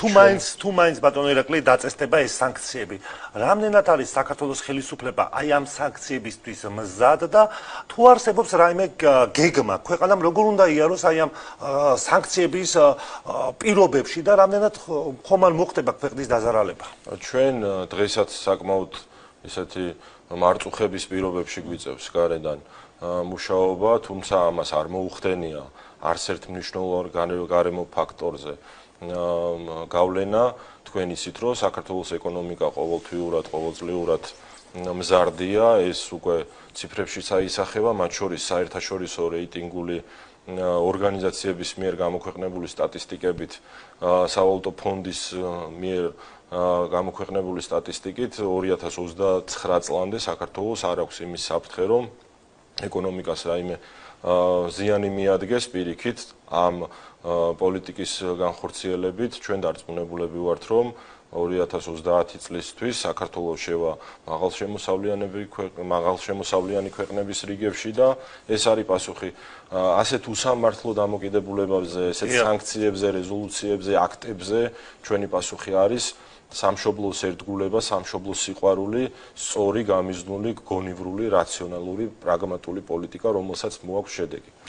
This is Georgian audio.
თუ მაინც ბატონო ირაკლი დაწესდება ეს სანქციები. Რამდენად არის საქართველოს ხელისუფლება აი ამ სანქციებისთვის მზად და თუ არსებობს რაიმე გეგმა ქვეყანამ როგორ უნდა იაროს აი ამ სანქციების პირობებში და რამდენად ხომ არ მოხდება ქვეყნის დაზარალება. ჩვენ დღესაც საკმაოდ ისეთი მარწუხების პირობებში გვიწევს გარედან მუშაობა, თუმცა ამას არ მოუხდენია არც ერთ მნიშვნელოვან გარემო ფაქტორზე გავლენა. თქვენ იცით, რომ საქართველოს ეკონომიკა ყოველთვიურად, ყოველწლიურად მზარდია, ეს უკვე ციფრებშიც აისახება, მათ შორის საერთაშორისო რეიტინგული ორგანიზაციების მიერ გამოქვეყნებული სტატისტიკებით, სავალუტო ფონდის მიერ გამოქვეყნებული სტატისტიკით 2029 წლამდე საქართველოს არ აქვს იმის საფრთხე, რომ ეკონომიკას რაიმე ზიანი მიადგეს პირიქით ამ პოლიტიკის განხორციელებით. ჩვენ დარწმუნებულები ვართ, რომ 2030 წლისთვის საქართველოს შევა მაღალშემოსავლიანი ქვეყნების რიგებში და ეს არის პასუხი ასეთ უსამართლო დამოკიდებულებებზე, ესეთ სანქციებზე, რეზოლუციებზე, აქტებზე ჩვენი პასუხი არის სამშობლოს ერთგულება, სამშობლოს სიყვარული, სწორი, გამიზნული, გონივრული, რაციონალური, პრაგმატული პოლიტიკა, რომელსაც მოაქვს შედეგი.